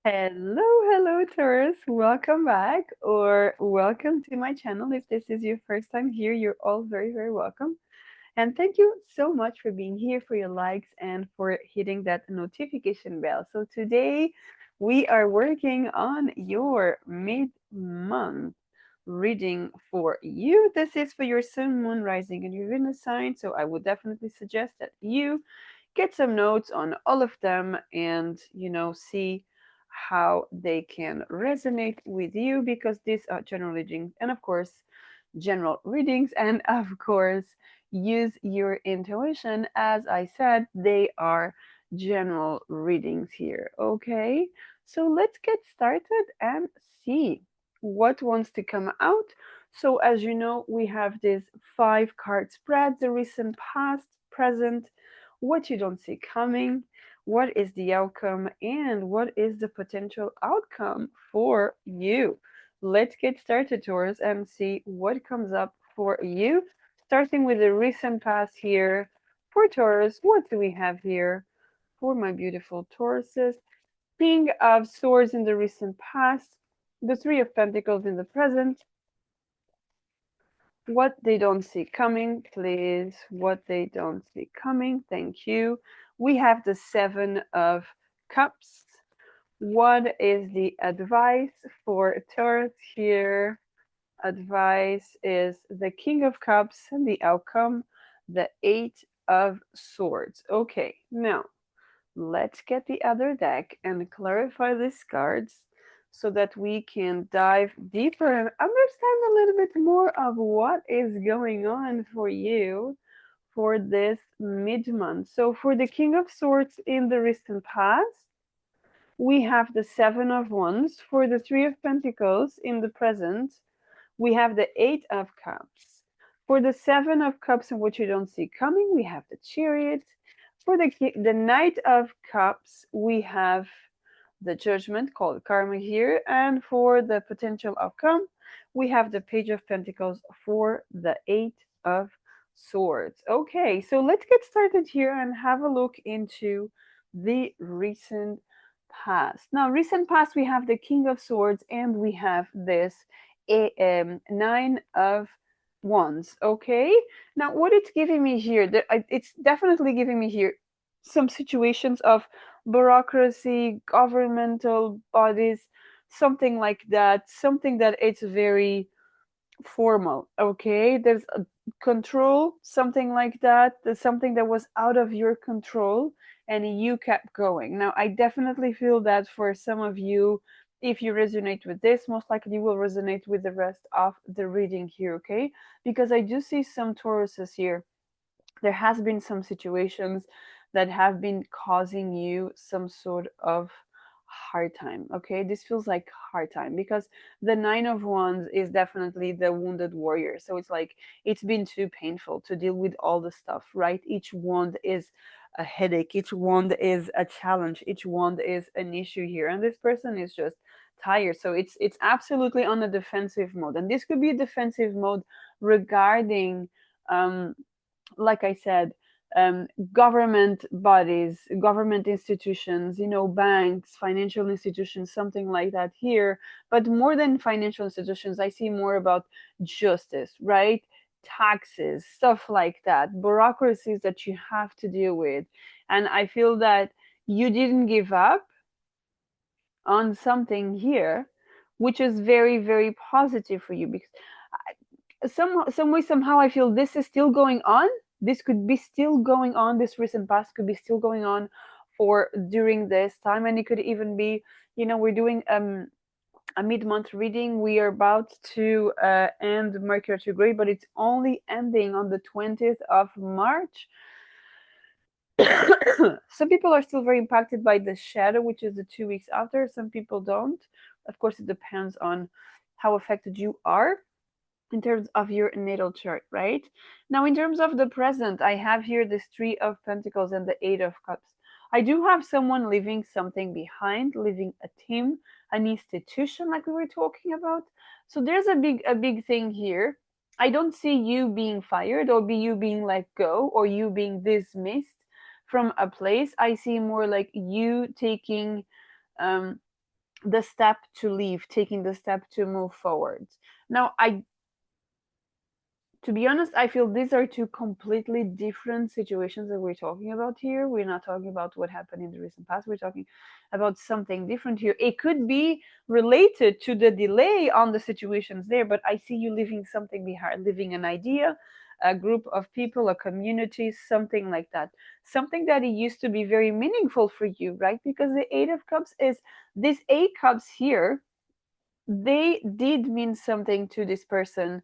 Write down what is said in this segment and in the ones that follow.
Hello, hello, Taurus. Welcome back or welcome to my channel. If this is your first time here, you're all very, very welcome. And thank you so much for being here, for your likes, and for hitting that notification bell. So today we are working on your mid-month reading for you. This is for your sun, moon, rising, and your Venus sign. So I would definitely suggest that you get some notes on all of them and, see how they can resonate with you because these are general readings. And of course, general readings. And of course, use your intuition. As I said, they are general readings here. Okay, so let's get started and see what wants to come out. So, as you know, we have this 5 card spread, the recent, past, present, what you don't see coming, what is the outcome, and what is the potential outcome for you. Let's get started, Taurus, and see what comes up for you. Starting with the recent past here for Taurus, what do we have here for my beautiful Tauruses? King of Swords in the recent past, the Three of Pentacles in the present, what they don't see coming, please. What they don't see coming, thank you. We have the Seven of Cups. What is the advice for Taurus here? Advice is the King of Cups and the outcome, the Eight of Swords. Okay, now let's get the other deck and clarify these cards so that we can dive deeper and understand a little bit more of what is going on for you for this mid-month. So for the King of Swords in the recent past, we have the Seven of Wands. For the Three of Pentacles in the present, we have the Eight of Cups. For the Seven of Cups and what you don't see coming, we have the Chariot. For the Knight of Cups, we have the Judgment called Karma here. And for the potential outcome, we have the Page of Pentacles for the Eight of Swords. Okay, so let's get started here and have a look into the recent past. Now, recent past, we have the King of Swords and we have this Nine of Wands. Okay, now what it's giving me here, it's definitely giving me here some situations of bureaucracy, governmental bodies, something like that, something that it's very formal. Okay, there's a control, something like that. There's something that was out of your control and you kept going. Now I definitely feel that for some of you, if you resonate with this, most likely you will resonate with the rest of the reading here. Okay, because I do see some Tauruses here. There has been some situations that have been causing you some sort of hard time. Okay, this feels like hard time because the Nine of Wands is definitely the wounded warrior. So it's like it's been too painful to deal with all the stuff, right? Each wand is a headache, each wand is a challenge, each wand is an issue here, and this person is just tired. So it's absolutely on a defensive mode, and this could be a defensive mode regarding um like I said, government bodies, government institutions, banks, financial institutions, something like that here. But more than financial institutions, I see more about justice, right? Taxes, stuff like that, bureaucracies that you have to deal with. And I feel that you didn't give up on something here, which is very, very positive for you because some way somehow I feel this is still going on. This could be still going on. This recent past could be still going on for during this time, and it could even be, we're doing a mid-month reading. We are about to end Mercury retrograde, but it's only ending on the 20th of March. Some people are still very impacted by the shadow, which is the 2 weeks after. Some people don't. Of course, it depends on how affected you are in terms of your natal chart, right? Now, in terms of the present, I have here this Three of Pentacles and the Eight of Cups. I do have someone leaving something behind, leaving a team, an institution, like we were talking about. So there's a big thing here. I don't see you being fired or be you being let go or you being dismissed from a place. I see more like you taking um the step to leave, taking the step to move forward. Now, I to be honest, I feel these are two completely different situations that we're talking about here. We're not talking about what happened in the recent past. We're talking about something different here. It could be related to the delay on the situations there, but I see you leaving something behind, leaving an idea, a group of people, a community, something like that. Something that it used to be very meaningful for you, right? Because the Eight of Cups is these eight cups here, they did mean something to this person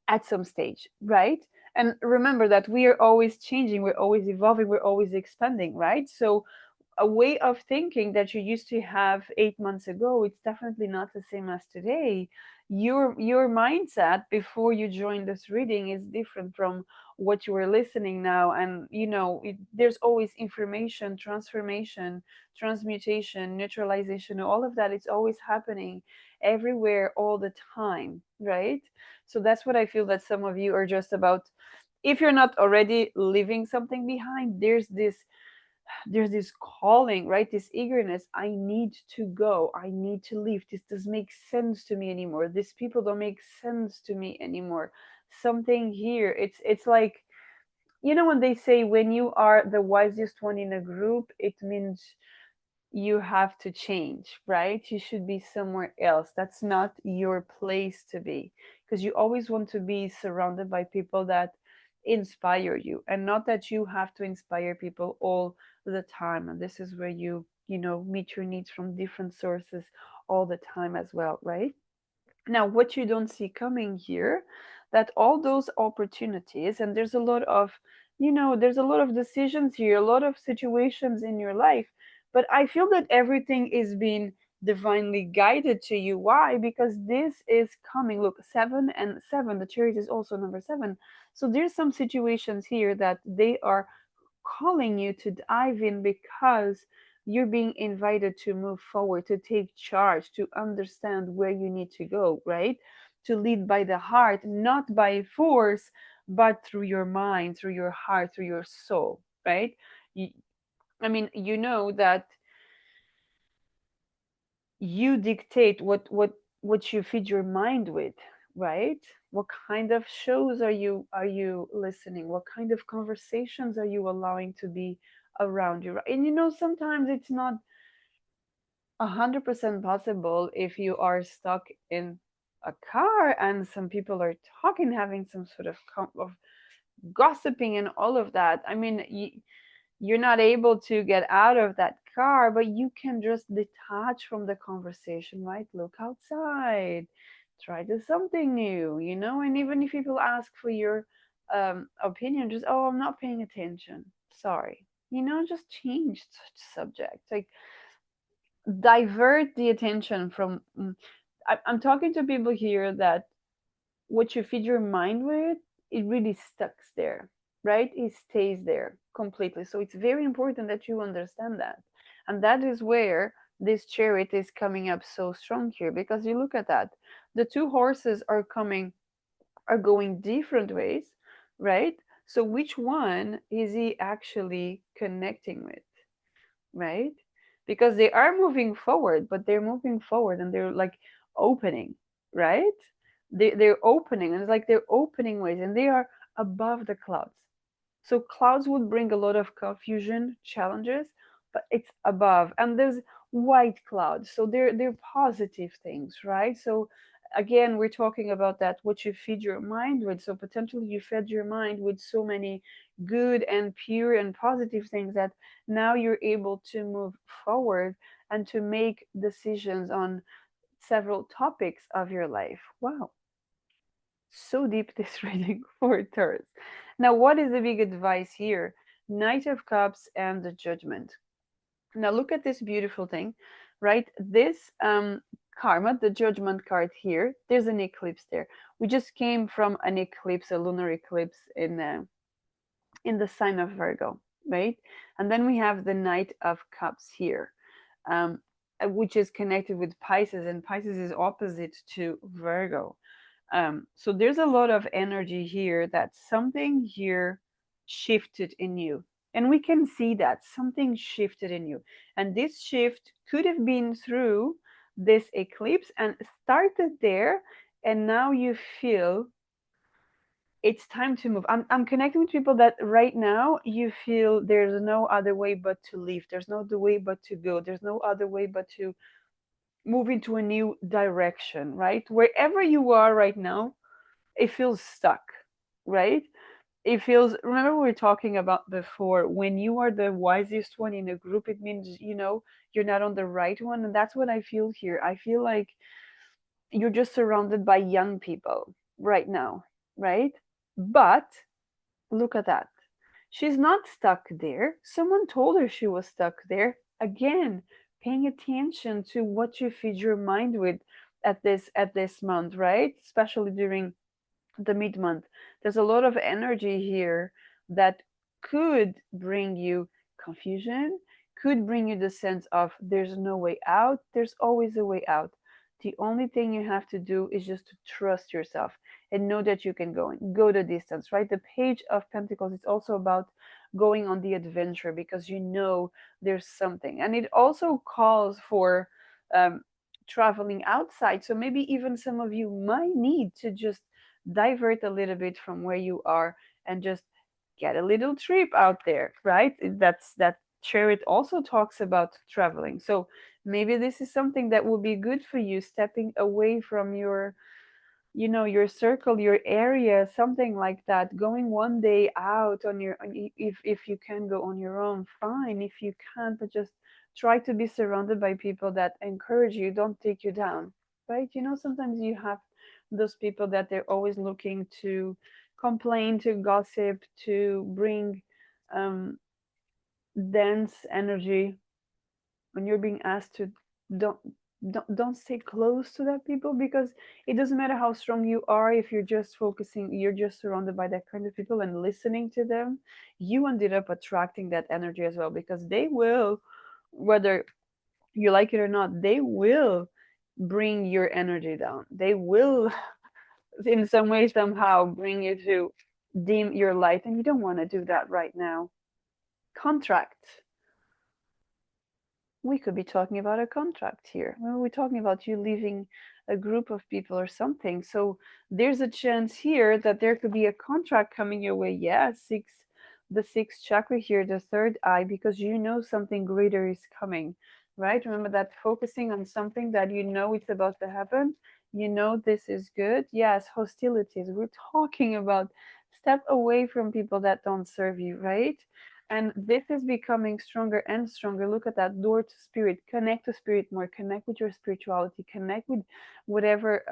at some stage, right? And remember that we are always changing, we're always evolving, we're always expanding, right? So a way of thinking that you used to have 8 months ago, it's definitely not the same as today. Your mindset before you joined this reading is different from what you are listening now. And there's always information transformation, transmutation, neutralization, all of that. It's always happening everywhere all the time, right? So that's what I feel that some of you are just about. If you're not already leaving something behind, there's this calling, right? This eagerness. I need to go. I need to leave. This doesn't make sense to me anymore. These people don't make sense to me anymore. Something here. It's like, when they say when you are the wisest one in a group, it means you have to change, right? You should be somewhere else. That's not your place to be, because you always want to be surrounded by people that inspire you, and not that you have to inspire people all the time. And this is where you meet your needs from different sources all the time as well, right? Now, what you don't see coming here, that all those opportunities, and there's a lot of decisions here, a lot of situations in your life, but I feel that everything is being divinely guided to you. Why? Because this is coming. Look, 7 and 7, the chariot is also number 7. So there's some situations here that they are calling you to dive in, because you're being invited to move forward, to take charge, to understand where you need to go, right? To lead by the heart, not by force, but through your mind, through your heart, through your soul, right? You, I mean, you know that you dictate what you feed your mind with, right? What kind of shows are you listening? What kind of conversations are you allowing to be around you? And sometimes it's not 100% possible if you are stuck in a car and some people are talking, having some sort of gossiping and all of that. I mean, you're not able to get out of that car, but you can just detach from the conversation, right? Look outside, try to something new, and even if people ask for your opinion, just, oh, I'm not paying attention. Sorry. Just change subject. Like, divert the attention from. I'm talking to people here that what you feed your mind with, it really sticks there, right? It stays there completely. So it's very important that you understand that. And that is where this chariot is coming up so strong here, because you look at that. The two horses are going different ways, right? So which one is he actually connecting with? Right? Because they are moving forward, but they're moving forward and they're like opening, right? They're opening, and it's like they're opening ways, and they are above the clouds. So clouds would bring a lot of confusion, challenges, but it's above, and there's white clouds, so they're positive things, right? So again, we're talking about that, what you feed your mind with. So potentially you fed your mind with so many good and pure and positive things that now you're able to move forward and to make decisions on several topics of your life. Wow, so deep this reading for Taurus. Now, what is the big advice here? Knight of Cups and the Judgment. Now, look at this beautiful thing, right? This karma, the Judgment card here, there's an eclipse there. We just came from an eclipse, a lunar eclipse in the sign of Virgo, right? And then we have the Knight of Cups here, um, which is connected with Pisces, and Pisces is opposite to Virgo. So there's a lot of energy here that something here shifted in you. And we can see that something shifted in you. And this shift could have been through this eclipse and started there, and now you feel it's time to move. I'm connecting with people that right now you feel there's no other way but to leave. There's no other way but to go. There's no other way but to move into a new direction, right? Wherever you are right now, it feels stuck, right? It feels, remember we were talking about before, when you are the wisest one in a group, it means, you're not on the right one. And that's what I feel here. I feel like you're just surrounded by young people right now, right? But look at that. She's not stuck there. Someone told her she was stuck there. Again, paying attention to what you feed your mind with at this month, right? Especially during the mid month. There's a lot of energy here that could bring you confusion, could bring you the sense of there's no way out. There's always a way out. The only thing you have to do is just to trust yourself and know that you can go the distance, right? The Page of Pentacles is also about going on the adventure because there's something. And it also calls for um, traveling outside. So maybe even some of you might need to just divert a little bit from where you are and just get a little trip out there, right? That chariot also talks about traveling. So maybe this is something that will be good for you, stepping away from your circle, your area, something like that. Going one day out on your, if you can go on your own, fine. If you can't, but just try to be surrounded by people that encourage you, don't take you down, right? Sometimes you have those people that they're always looking to complain, to gossip, to bring um, dense energy. When you're being asked to, don't don't stay close to that people, because it doesn't matter how strong you are. If you're just surrounded by that kind of people and listening to them, you ended up attracting that energy as well, because they will, whether you like it or not, they will bring your energy down. They will in some way somehow bring you to dim your light, and you don't want to do that right now. Contract, we could be talking about a contract here. We're talking about you leaving a group of people or something. So there's a chance here that there could be a contract coming your way. Yeah, the sixth chakra here, the third eye, because something greater is coming, right? Remember that focusing on something that it's about to happen. This is good. Yes, hostilities. We're talking about step away from people that don't serve you, right? And this is becoming stronger and stronger. Look at that door to spirit. Connect to spirit more. Connect with your spirituality. Connect with whatever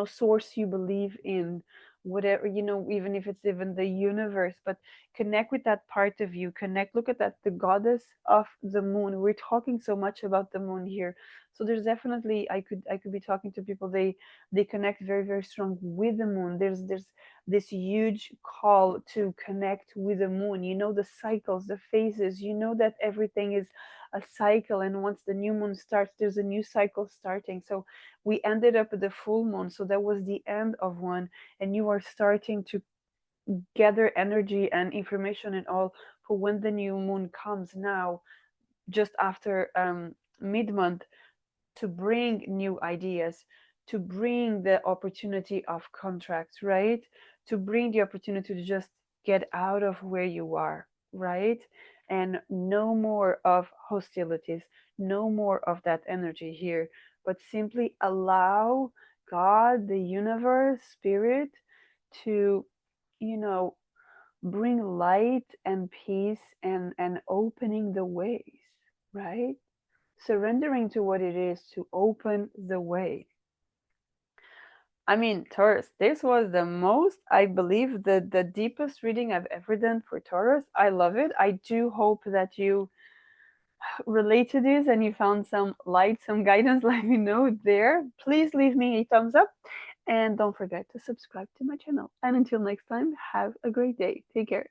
source you believe in, whatever, even if it's even the universe. But connect with that part of you. Connect. Look at that, the goddess of the moon. We're talking so much about the moon here. So there's definitely, I could be talking to people, they connect very, very strong with the moon. There's this huge call to connect with the moon. The cycles, the phases. That everything is a cycle, and once the new moon starts, there's a new cycle starting. So we ended up at the full moon, so that was the end of one, and you are starting to gather energy and information and all for when the new moon comes now, just after mid-month, to bring new ideas, to bring the opportunity of contracts, right? To bring the opportunity to just get out of where you are, right? And no more of hostilities, no more of that energy here, but simply allow God, the universe, spirit, to, you know, bring light and peace, and opening the ways, right? Surrendering to what it is to open the way. I mean, Taurus, this was the most, I believe, the deepest reading I've ever done for Taurus. I love it. I do hope that you relate to this and you found some light, some guidance. Let me know there. Please leave me a thumbs up and don't forget to subscribe to my channel. And until next time, have a great day. Take care.